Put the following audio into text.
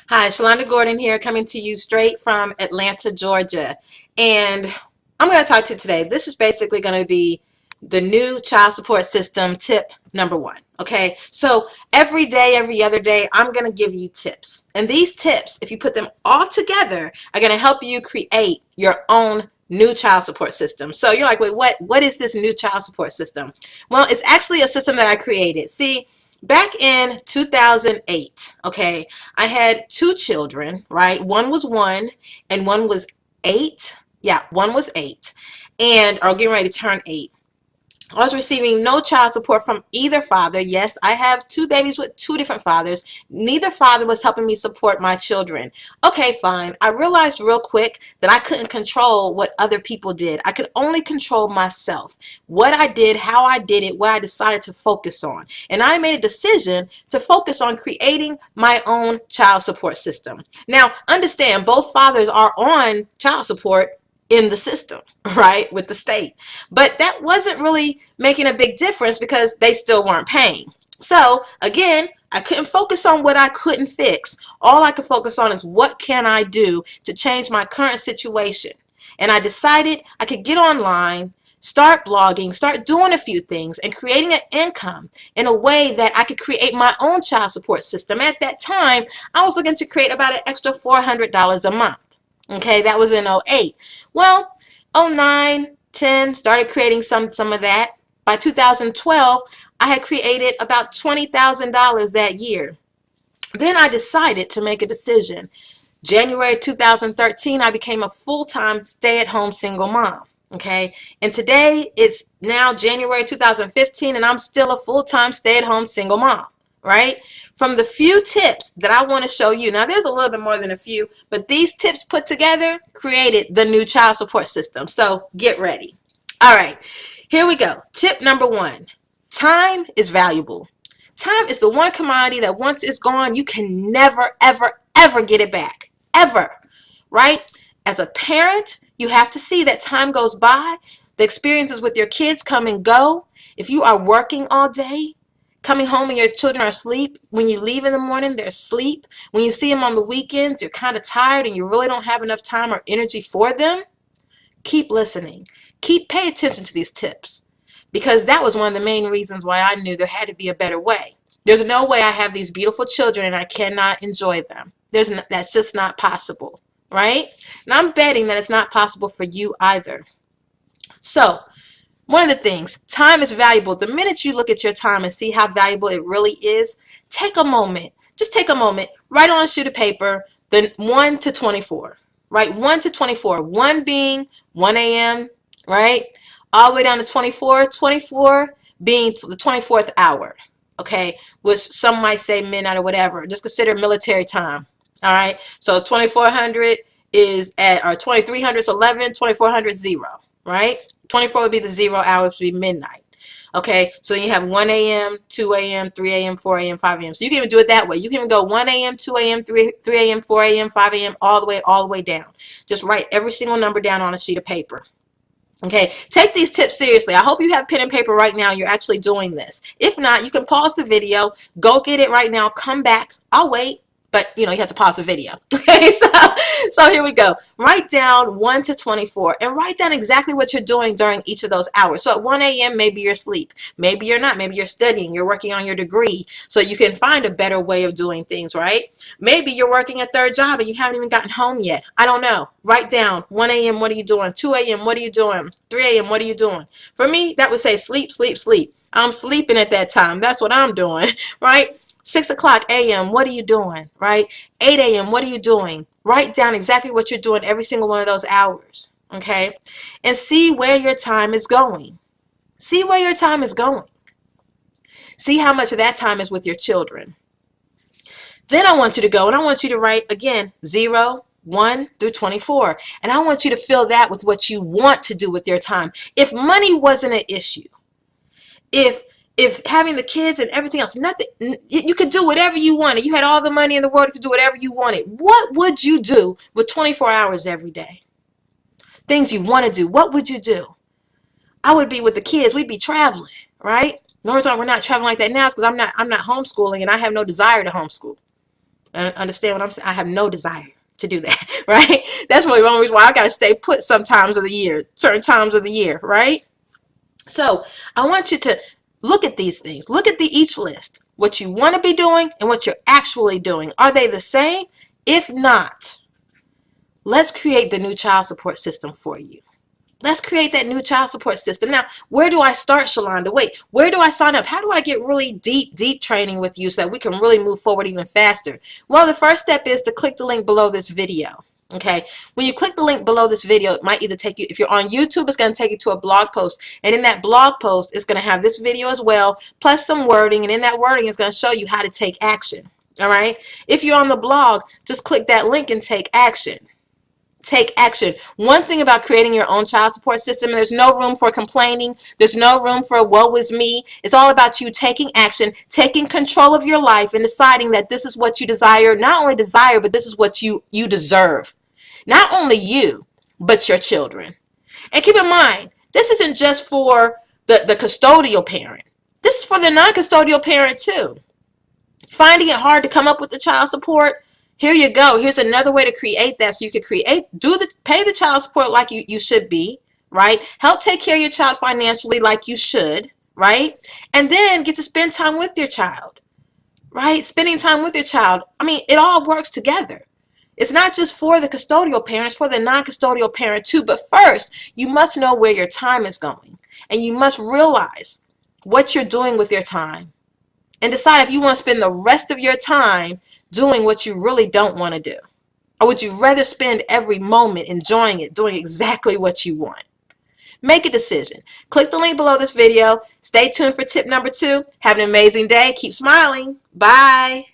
Hi, Shalonda Gordon here, coming to you straight from Atlanta, Georgia. And I'm going to talk to you today. This is basically going to be the new child support system tip number one. Okay, so every day, every other day, I'm going to give you tips. And these tips, if you put them all together, are going to help you create your own new child support system. So you're like, wait, what is this new child support system? Well, it's actually a system that I created. See, back in 2008, okay, I had two children, right? One was 1 and one was 8. Yeah, one was 8 and or getting ready to turn 8. I was receiving no child support from either father. Yes, I have two babies with two different fathers. Neither father was helping me support my children. Okay, fine. I realized real quick that I couldn't control what other people did. I could only control myself. What I did, how I did it, what I decided to focus on. And I made a decision to focus on creating my own child support system. Now, understand, both fathers are on child support in the system, right, with the state. But that wasn't really making a big difference because they still weren't paying. So again, I couldn't focus on what I couldn't fix. All I could focus on is what can I do to change my current situation. And I decided I could get online, start blogging, start doing a few things and creating an income in a way that I could create my own child support system. At that time, I was looking to create about an extra $400 a month. Okay, that was in '08. Well, '09, 10, started creating some of that. By 2012, I had created about $20,000 that year. Then I decided to make a decision. January 2013, I became a full-time stay-at-home single mom. Okay, and today it's now January 2015, and I'm still a full-time stay-at-home single mom. Right? From the few tips that I want to show you, now there's a little bit more than a few, but these tips put together created the new child support system. So get ready. All right, here we go. Tip number one, time is valuable. Time is the one commodity that once it's gone, you can never, ever, ever get it back. Ever. Right? As a parent, you have to see that time goes by. The experiences with your kids come and go. If you are working all day, coming home and your children are asleep, when you leave in the morning, they're asleep. When you see them on the weekends, you're kind of tired and you really don't have enough time or energy for them. Keep listening. Pay attention to these tips, because that was one of the main reasons why I knew there had to be a better way. There's no way I have these beautiful children and I cannot enjoy them. That's just not possible, right? And I'm betting that it's not possible for you either. So, one of the things, time is valuable. The minute you look at your time and see how valuable it really is, take a moment. Just take a moment. Write on a sheet of paper the 1 to 24. Right? 1 to 24. 1 being 1 a.m., right? All the way down to 24. 24 being the 24th hour. Okay? Which some might say midnight or whatever. Just consider military time. All right? So 2400 is at, or 2300 is 11, 2400 0. Right? 24 would be the 0 hours, would be midnight. Okay, so then you have 1 a.m., 2 a.m., 3 a.m., 4 a.m., 5 a.m. So you can even do it that way. You can even go 1 a.m., 2 a.m., 3 a.m., 4 a.m., 5 a.m., all the way down. Just write every single number down on a sheet of paper. Okay, take these tips seriously. I hope you have pen and paper right now. You're actually doing this. If not, you can pause the video, go get it right now, come back. I'll wait. But, you have to pause the video. Okay, so here we go. Write down 1 to 24 and write down exactly what you're doing during each of those hours. So at 1 a.m., maybe you're asleep. Maybe you're not. Maybe you're studying. You're working on your degree so you can find a better way of doing things, right? Maybe you're working a third job and you haven't even gotten home yet. I don't know. Write down 1 a.m., what are you doing? 2 a.m., what are you doing? 3 a.m., what are you doing? For me, that would say sleep, sleep, sleep. I'm sleeping at that time. That's what I'm doing, right? 6 o'clock a.m., what are you doing, right? 8 a.m., what are you doing? Write down exactly what you're doing every single one of those hours, okay? And see where your time is going. See where your time is going. See how much of that time is with your children. Then I want you to go and I want you to write, again, 0, 1 through 24. And I want you to fill that with what you want to do with your time. If money wasn't an issue, if having the kids and everything else, nothing, you could do whatever you wanted. You had all the money in the world, you could do whatever you wanted. What would you do with 24 hours every day? Things you want to do. What would you do? I would be with the kids. We'd be traveling, right? The only reason we're not traveling like that now is because I'm not homeschooling and I have no desire to homeschool. Understand what I'm saying? I have no desire to do that, right? That's really one reason why I got to stay put sometimes of the year, certain times of the year, right? So I want you to look at these things. Look at each list. What you want to be doing and what you're actually doing. Are they the same? If not, let's create the new child support system for you. Let's create that new child support system. Now, where do I start, Shalonda? Wait, where do I sign up? How do I get really deep training with you so that we can really move forward even faster? Well, the first step is to click the link below this video. Okay, when you click the link below this video, it might either take you, if you're on YouTube, it's going to take you to a blog post. And in that blog post, it's going to have this video as well, plus some wording. And in that wording, it's going to show you how to take action. All right, if you're on the blog, just click that link and take action. Take action. One thing about creating your own child support system, there's no room for complaining. There's no room for woe is me. It's all about you taking action, taking control of your life, and deciding that this is what you desire. Not only desire, but this is what you deserve. Not only you, but your children. And keep in mind, this isn't just for the custodial parent. This is for the non-custodial parent too. Finding it hard to come up with the child support? Here you go. Here's another way to create that, so you can pay the child support like you should be, right? Help take care of your child financially like you should, right? And then get to spend time with your child, right? Spending time with your child. I mean, it all works together. It's not just for the custodial parents, for the non-custodial parent too. But first, you must know where your time is going, and you must realize what you're doing with your time, and decide if you want to spend the rest of your time doing what you really don't want to do. Or would you rather spend every moment enjoying it, doing exactly what you want? Make a decision. Click the link below this video. Stay tuned for tip number 2. Have an amazing day. Keep smiling. Bye.